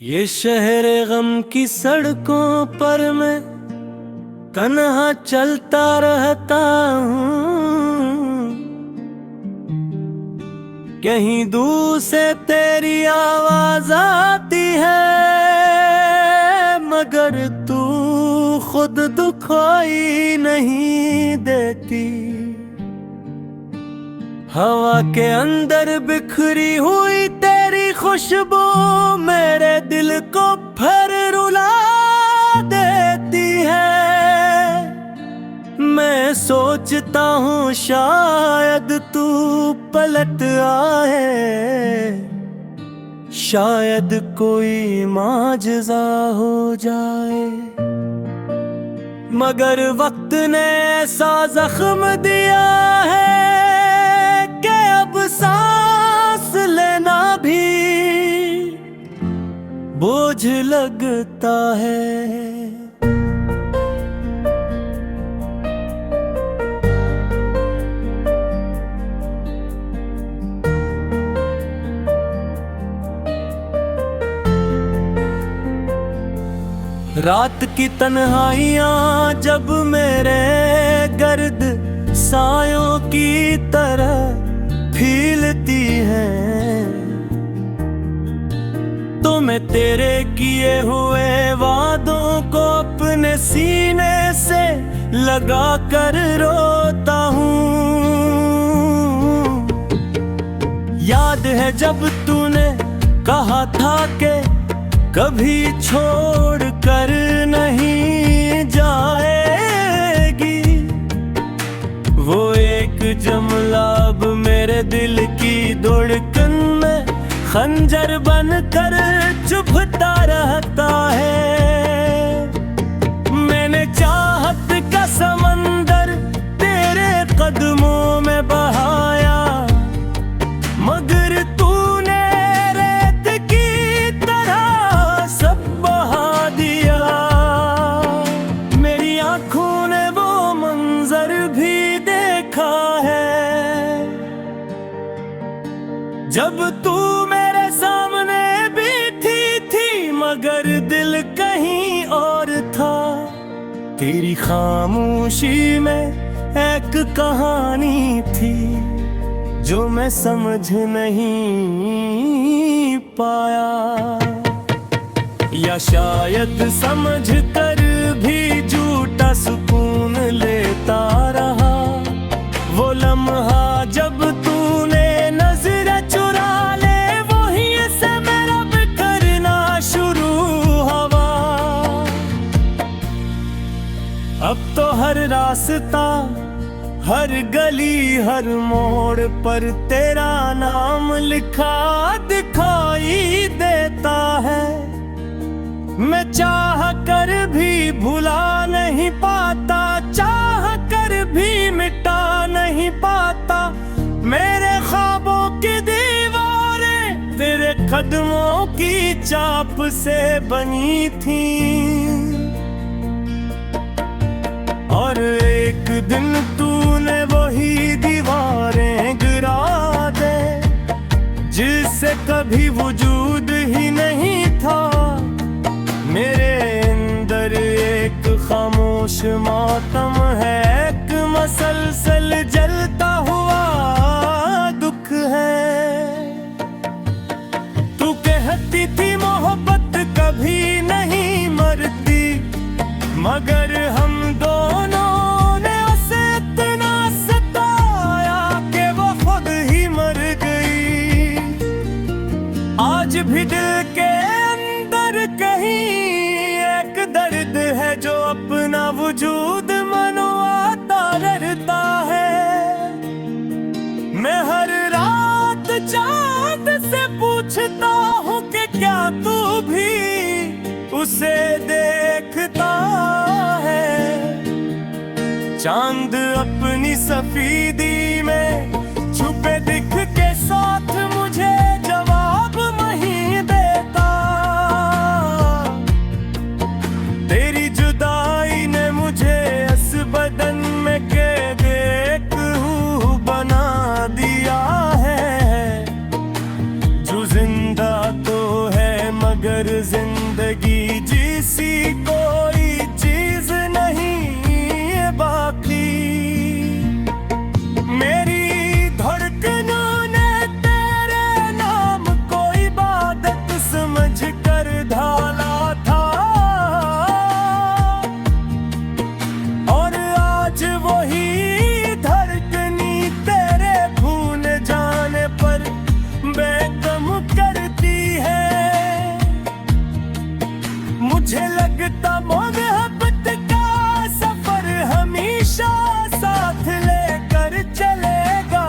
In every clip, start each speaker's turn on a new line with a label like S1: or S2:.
S1: ये शहर गम की सड़कों पर मैं तन्हा चलता रहता हूँ। कहीं दूर से तेरी आवाज आती है, मगर तू खुद दुखाई नहीं देती। हवा के अंदर बिखरी हुई तेरी खुशबू मेरे दिल को फिर रुला देती है। मैं सोचता हूँ शायद तू पलट आए, शायद कोई माजज़ा हो जाए। मगर वक्त ने ऐसा जख्म दिया है कि अब सांस लेना भी बोझ लगता है। रात की तन्हाइयाँ जब मेरे गर्द सायों की तरह फीलती हैं, तो मैं तेरे किए हुए वादों को अपने सीने से लगा कर रोता हूँ। याद है जब तूने कहा था कि कभी छोड़ कर नहीं जाएगी, वो एक जुमला अब मेरे दिल की धड़कन में खंजर बनकर चुभता रहता है। मैंने चाहत का समंदर तेरे कदमों में बहाया, मगर तूने रेत की तरह सब बहा दिया। मेरी आंखों ने वो मंजर भी देखा है जब तू मेरे सामने बैठी थी, मगर दिल कहीं और था। तेरी खामोशी में एक कहानी थी जो मैं समझ नहीं पाया, या शायद समझ कर भी झूठा सुकून लेता रहा। वो लम्हा जब तूने नजर चुरा ले, वहीं से मेरा बिखरना शुरू हुआ। अब तो हर रास्ता, हर गली, हर मोड़ पर तेरा नाम लिखा दिखाई देता है। मैं चाह कर भी भुला नहीं पाता, चाह कर भी मिटा नहीं पाता। मेरे ख्वाबों की दीवारें तेरे कदमों की चाप से बनी थी, और एक दिन तूने वही दीवारें गिरा दे जिससे कभी वजूद ही नहीं था। मेरे अंदर एक खामोश मातम है, एक मसलसल जलता हुआ दुख है। तू कहती थी मोहब्बत कभी नहीं मरती, मगर हम दोनों ने उसे इतना सताया कि वो खुद ही मर गई। आज भी दिल के अंदर कहीं एक दर्द है जो अपना वजूद मनवाता रहता है। मैं हर रात चांद से पूछता हूँ कि क्या तू भी उसे देखता है। चांद अपनी सफेदी में छुपे दिख के साथ मुझे जवाब नहीं देता। तेरी जुदाई ने मुझे इस बदन में कैद एक रूह बना दिया है, जो जिंदा तो है मगर जिंदगी जिसी कोई चीज नहीं बाकी। मेरी धड़कनों ने तेरे नाम को इबादत समझ कर ढाला था, और आज वही धड़कनी तेरे भूल जाने पर बेदम करती है। मुझे लगता मोहब्बत का सफर हमेशा साथ लेकर चलेगा,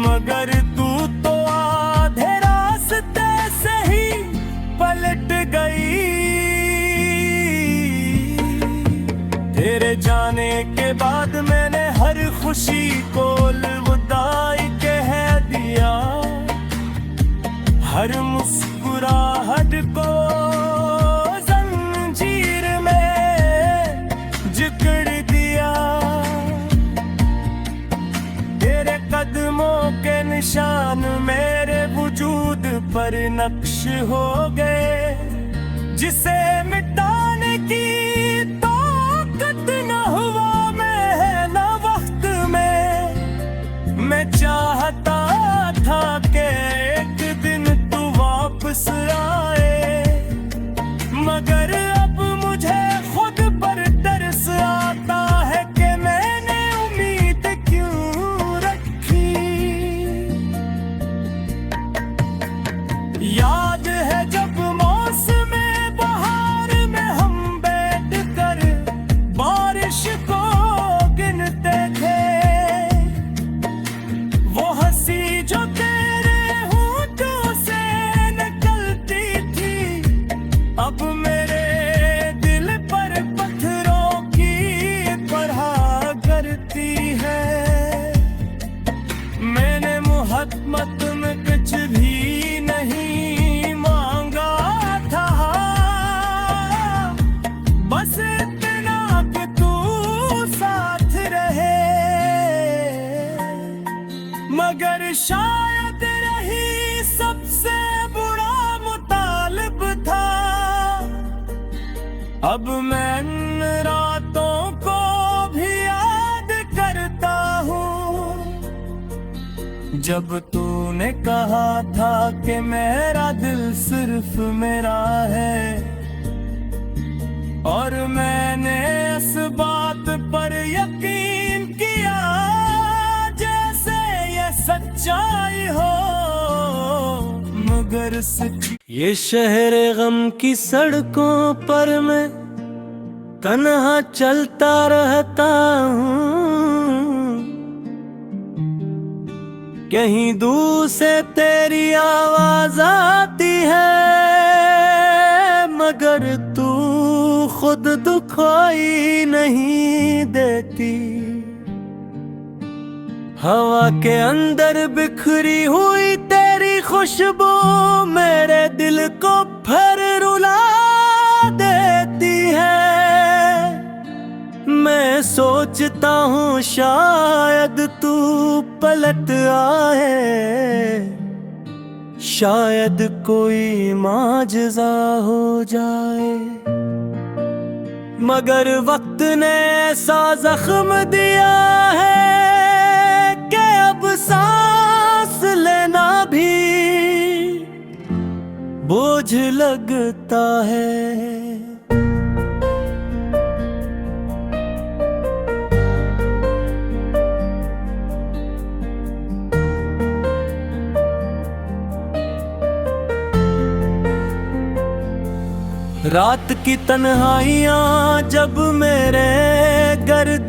S1: मगर तू तो आधे रास्ते से ही पलट गई। तेरे जाने के बाद मैंने हर खुशी को अलविदाई कह दिया, हर मुस्कुराहट को जंजीर में जकड़ दिया। तेरे कदमों के निशान मेरे वजूद पर नक्श हो गए, जिसे मिटाने की ताकत न हुआ मैं न वक्त में। मैं चाहता था कि एक दिन तू वापस आए, मगर अब मुझे खुद पर तरस आता है कि मैंने उम्मीद क्यों रखी। याद है जब मौसम बहार में हम बैठ कर बारिश को गिनते थे, वो हंसी जो तेरे होठों से निकलती थी, अब मेरे दिल पर पत्थरों की तरह करती है। मैंने मोहब्बत में कुछ भी नहीं मांगा था, बस इतना कि तू साथ रहे, मगर शायद रही सबसे बुरा मुतालिब था। अब मैं इन रातों को भी याद करता हूँ, जब तूने कहा था कि मेरा दिल सिर्फ मेरा है, और मैंने इस बात पर यकीन किया जैसे ये सच्चाई हो, मगर सच्ची। ये शहर गम की सड़कों पर मैं तन्हा चलता रहता हूँ, कहीं दूर से तेरी आवाज आती है, मगर तू खुद दुखाई नहीं देती। हवा के अंदर बिखरी हुई तेरी खुशबू मेरे दिल को फिर रुला देती है। मैं सोचता हूँ शायद तू पलट आए, शायद कोई माजज़ा हो जाए, मगर वक्त ने ऐसा जख्म दिया है कि अब सांस लेना भी बोझ लगता है। रात की तन्हाइयाँ जब मेरे गर्द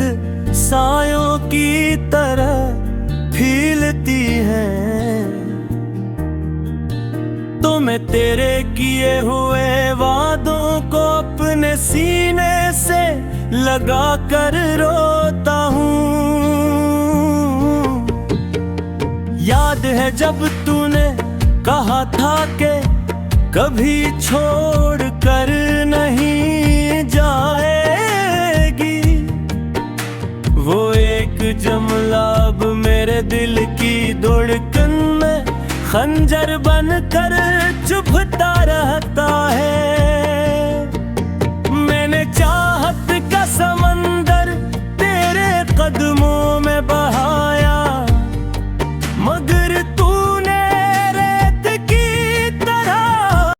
S1: सायों की तरह फीलती हैं, तो मैं तेरे किए हुए वादों को अपने सीने से लगा कर रोता हूँ। याद है जब तूने कहा था कि कभी छोड़ कर नहीं जाएगी, वो एक जुमला अब मेरे दिल की धड़कन में खंजर बनकर चुभता रहता है।